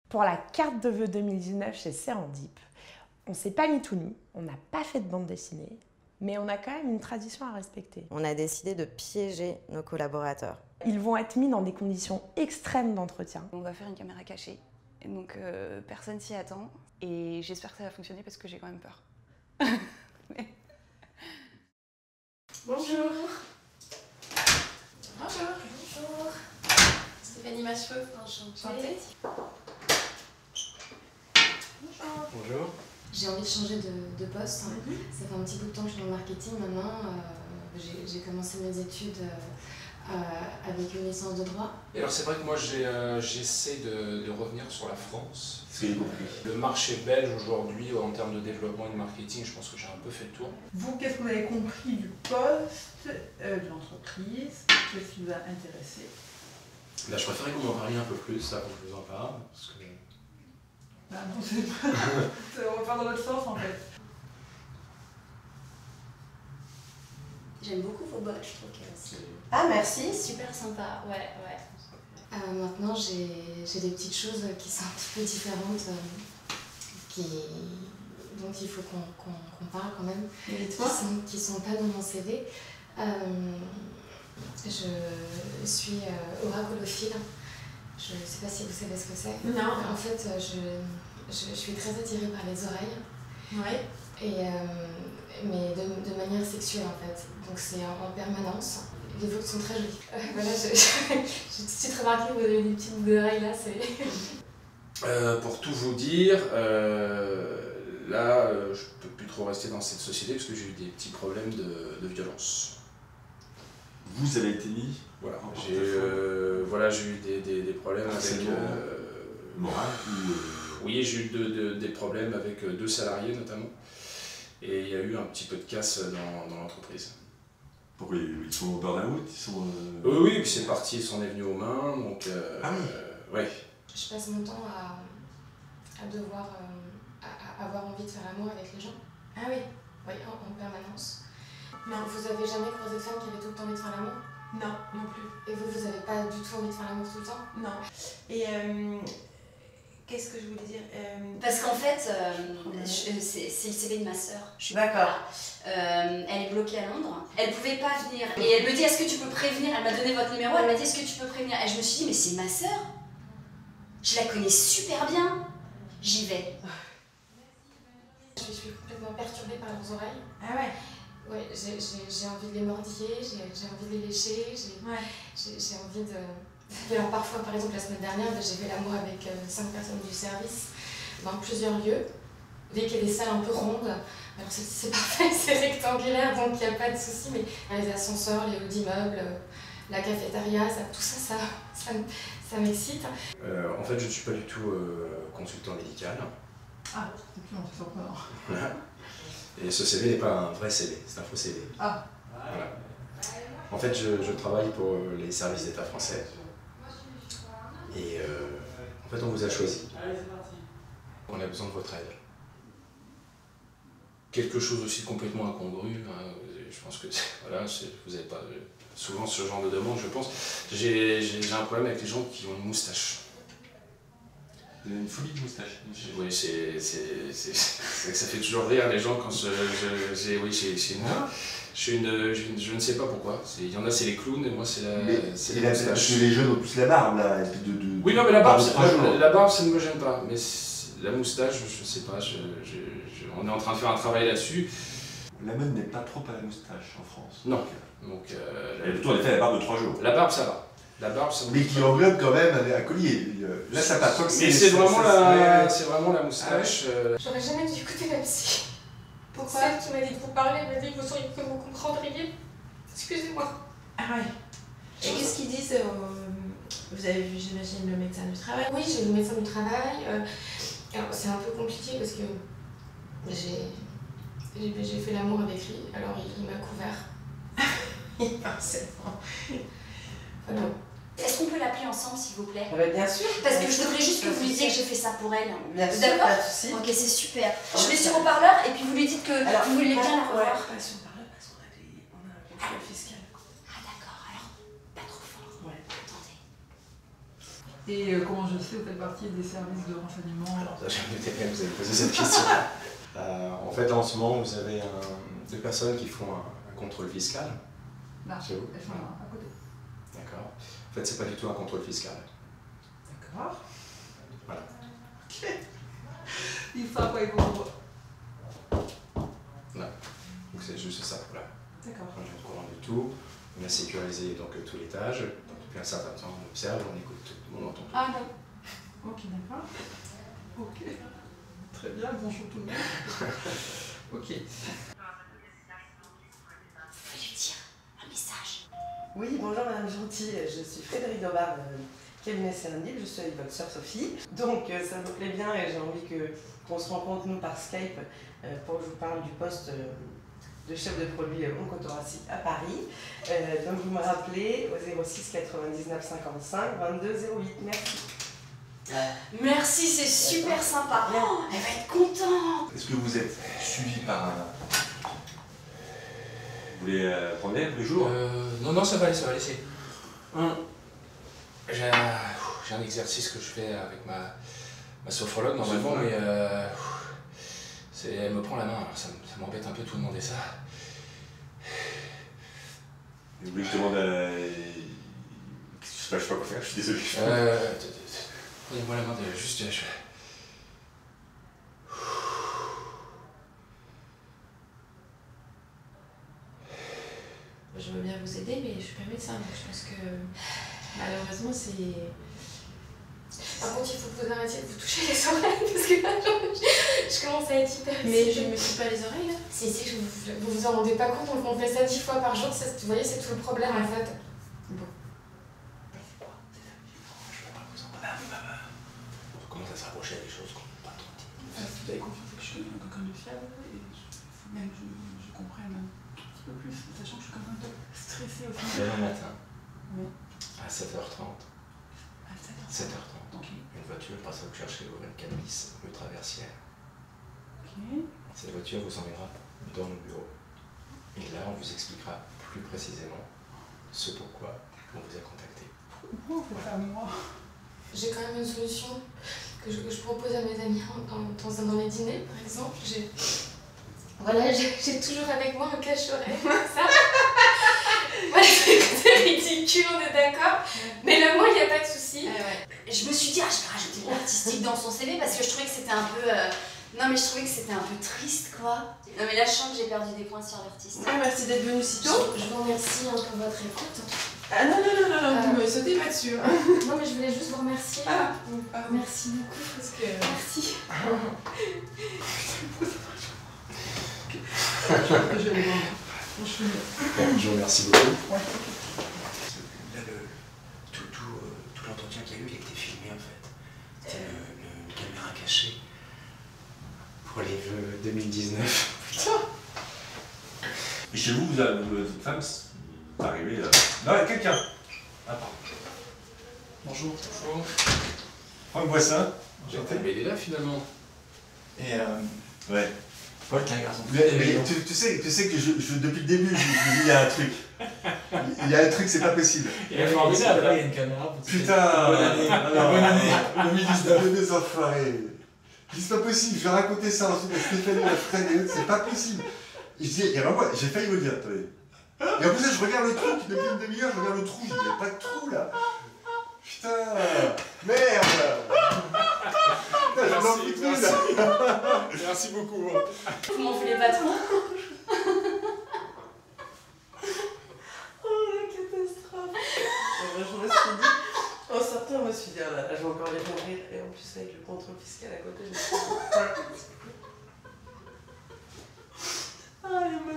Pour la carte de vœux 2019 chez Serendip, on s'est pas mis tout nu, on n'a pas fait de bande dessinée, mais on a quand même une tradition à respecter. On a décidé de piéger nos collaborateurs. Ils vont être mis dans des conditions extrêmes d'entretien. On va faire une caméra cachée, donc personne s'y attend. Et j'espère que ça va fonctionner parce que j'ai quand même peur. Bonjour. Bonjour. Bonjour. Stéphanie Macheveux, enchantée. Bonjour. J'ai envie de changer de poste. Ça fait un petit bout de temps que je suis dans le marketing maintenant. J'ai commencé mes études avec une licence de droit. Et alors c'est vrai que moi j'essaie de revenir sur la France. Le marché belge aujourd'hui en termes de développement et de marketing, je pense que j'ai un peu fait le tour. Vous, qu'est-ce que vous avez compris du poste, de l'entreprise? Qu'est-ce qui vous a intéressé? Là, je préférais que vous m'en parliez un peu plus, là, pour que je vous en parle. Parce que... Bah non, c'est pas... on va faire dans l'autre sens en fait. J'aime beaucoup vos bottes, je trouve que c'est Ah merci. super sympa. Ouais. Maintenant, j'ai des petites choses qui sont un petit peu différentes, dont il faut qu'on parle quand même, qui sont pas dans mon CV. Je suis oracolophile. Je ne sais pas si vous savez ce que c'est. Non. En fait, je suis très attirée par les oreilles. Ouais. Mais de manière sexuelle en fait. Donc c'est en permanence. Les vôtres sont très jolies. Voilà, j'ai tout de suite remarqué que vous avez des petites boucles d'oreilles là. Pour tout vous dire, là, je peux plus trop rester dans cette société parce que j'ai eu des petits problèmes de violence. Vous avez été mis Voilà, en j'ai eu des problèmes avec... moral Oui, j'ai eu des problèmes avec 2 salariés notamment. Et il y a eu un petit peu de casse dans l'entreprise. Pourquoi ils sont au burn-out? Oui, puis c'est parti, ils s'en est venu aux mains, donc... Ah oui. Ouais. Je passe mon temps à devoir avoir envie de faire l'amour avec les gens. Ah oui. Oui, en permanence. Non. Vous avez jamais croisé de femme qui avait tout le temps envie de faire l'amour? Non, non plus. Et vous avez pas du tout envie de faire l'amour tout le temps? Non. Et qu'est-ce que je voulais dire Parce qu'en fait, c'est le CV de ma sœur. D'accord. Elle est bloquée à Londres. Elle pouvait pas venir. Et elle me dit, est-ce que tu peux prévenir? Elle m'a donné votre numéro, elle m'a dit, est-ce que tu peux prévenir? Et je me suis dit, mais c'est ma sœur. Je la connais super bien. J'y vais. Je suis complètement perturbée par leurs oreilles. Ah ouais. Ouais, j'ai envie de les mordiller, j'ai envie de les lécher, j'ai envie de... Alors parfois, par exemple, la semaine dernière, j'ai fait l'amour avec 5 personnes du service dans plusieurs lieux. Vous voyez qu'il y a des salles un peu rondes, alors c'est parfait, c'est rectangulaire, donc il n'y a pas de souci, mais les ascenseurs, les hauts d'immeubles, la cafétéria, tout ça m'excite. En fait, je ne suis pas du tout consultant médical. Ah, c'est surprenant. Et ce CV n'est pas un vrai CV, c'est un faux CV. Ah. Voilà. En fait, je travaille pour les services d'État français. Et en fait, on vous a choisi. On a besoin de votre aide. Quelque chose aussi complètement incongru. Hein, je pense que voilà, vous n'avez pas souvent ce genre de demande, je pense. J'ai un problème avec les gens qui ont une moustache. Vous avez une phobie de moustache? Oui, ça fait toujours rire les gens quand je ne sais pas pourquoi. Il y en a, c'est les clowns, et moi, c'est la moustache. Parce que les jeunes ont plus la barbe, là. Oui, non, mais la barbe, ça ne me gêne pas. Mais la moustache, je ne sais pas, on est en train de faire un travail là-dessus. La mode n'est pas trop à la moustache en France. Non. Donc, elle est plutôt en effet la barbe de 3 jours. La barbe, ça va. La barbe, ça mais qui englobe quand même un collier. Là, ça passe. Mais c'est vraiment la moustache. J'aurais jamais dû écouter la psy. Pourquoi? Celle qui m'a dit de vous parler m'a dit que vous comprendriez. Excusez-moi. Ah ouais. Et qu'est-ce qu'ils disent vous avez vu, j'imagine, le médecin du travail? Oui, j'ai vu le médecin du travail. Alors, c'est un peu compliqué parce que j'ai fait l'amour avec lui, alors il m'a couvert. Forcément. Voilà. Est-ce qu'on peut l'appeler ensemble, s'il vous plaît? Bien sûr. Parce que je voudrais juste que vous lui disiez que j'ai fait ça pour elle. Bien sûr, d'accord? pas de souci. Ok, c'est super. Je mets sur haut-parleur et puis vous lui dites que vous voulez bien la revoir. Pas sur parler parce qu'on a un contrôle fiscal. Ah d'accord, alors pas trop fort. Ouais. Attendez. Et comment je sais, vous faites partie des services de renseignement? Alors, ça, je me doutais bien que vous avez posé cette question. En fait, là, en ce moment, vous avez deux personnes qui font un contrôle fiscal. Là, chez vous. elles sont là, à côté. D'accord. En fait, c'est pas du tout un contrôle fiscal. D'accord. Voilà. Ok. Ils savent à quoi ils vont. Non. Donc, c'est juste ça. Voilà. D'accord. On est au courant de tout. On a sécurisé donc, tout l'étage. Depuis un certain temps, on observe, on écoute tout, on entend tout. Ah non. Ok, d'accord. Ok. Très bien, bonjour tout le monde. Ok. Faut lui dire un message. Oui, bonjour Madame Gentil, je suis Frédéric Dobard, cabinet Serendip, je suis avec votre sœur Sophie. Donc ça me plaît bien et j'ai envie qu'on se rencontre nous par Skype pour que je vous parle du poste de chef de produit oncothoracique à Paris. Donc vous me rappelez au 06 99 55 22 08. Merci. Merci, c'est super sympa. Oh, elle va être contente. Est-ce que vous êtes suivi par un... Vous voulez prendre l'air tous les jours? Non, ça va aller, c'est... J'ai un exercice que je fais avec ma sophrologue normalement, mais elle me prend la main, alors ça m'embête un peu de vous demander ça. Vous voulez que je demande à... Je sais pas quoi faire, je suis désolé. Prenez-moi la main, juste... Je veux bien vous aider, mais je suis pas médecin, donc je pense que malheureusement c'est... Par contre, il faut que vous arrêtiez de vous toucher les oreilles, parce que là, je commence à être hyper... Mais je me touche pas les oreilles, là? Si, vous vous en rendez pas compte, on fait ça 10 fois par jour, vous voyez, c'est tout le problème, en fait. Bon. On commence à se rapprocher des choses qu'on ne peut pas trop dire. Vous avez confiance que je suis quelqu'un de fiable et il faut même que je comprenne un tout petit peu plus, sachant que je suis quand même un peu stressée aussi. Demain matin, Oui. à 7h30. À 7h30. 7h30. Ok. Une voiture passe à vous chercher au 24 bis, rue Traversière. Ok. Cette voiture vous emmènera dans nos bureaux. Et là, on vous expliquera plus précisément ce pourquoi on vous a contacté. Pourquoi on fait ça à moi? J'ai quand même une solution que je propose à mes amis dans les dîners, par exemple. Voilà, j'ai toujours avec moi un cache-oreille, ça. Voilà, c'est ridicule, on est d'accord. Mais là, moi, il n'y a pas de souci. Je me suis dit, je vais rajouter de l'artistique dans son CV parce que je trouvais que c'était un peu... Non mais je trouvais que c'était un peu triste quoi. Non mais là je sens que j'ai perdu des points sur l'artiste. Ah, merci d'être venu si tôt. Je vous remercie pour votre écoute. Ah non, vous me sautez pas dessus. Hein. Non mais je voulais juste vous remercier. Ah, merci beaucoup parce que... Merci. Je vais aller voir. Je vous remercie beaucoup. Ouais. Là, tout l'entretien qu'il y a eu, il a été filmé en fait. C'était une caméra cachée pour les vœux 2019. Putain. Et chez vous, votre femme, c'est arrivé là. Non, il y a quelqu'un. Ah, pardon. Bonjour. Franck Boissin. Mais il est là finalement. Et ouais. Paul, t'es un garçon. Mais tu sais que depuis le début, je me dis, il y a un truc. Il y a un truc, c'est pas possible. Il est formidable, là, il y a une caméra. Putain. Bonne année. Bonne année. 2019. Des enfoirés. C'est pas possible, je vais raconter ça ensuite à Stéphanie, à Fred et autres, c'est pas possible. Et je dis, et ben moi, j'ai failli me le dire, attendez. Et en plus, je regarde le truc, depuis une demi-heure, je regarde le trou, je dis, il n'y a pas de trou là. Putain, merde. Putain, je n'en peux plus là. Merci beaucoup. Vous m'en voulez pas trop? Oh la catastrophe. Je me suis dit, en sortant, je me suis dit, ah là, je vais encore les faire rire. Et en plus, avec le contrôle fiscal à côté, je me suis dit, ah, il me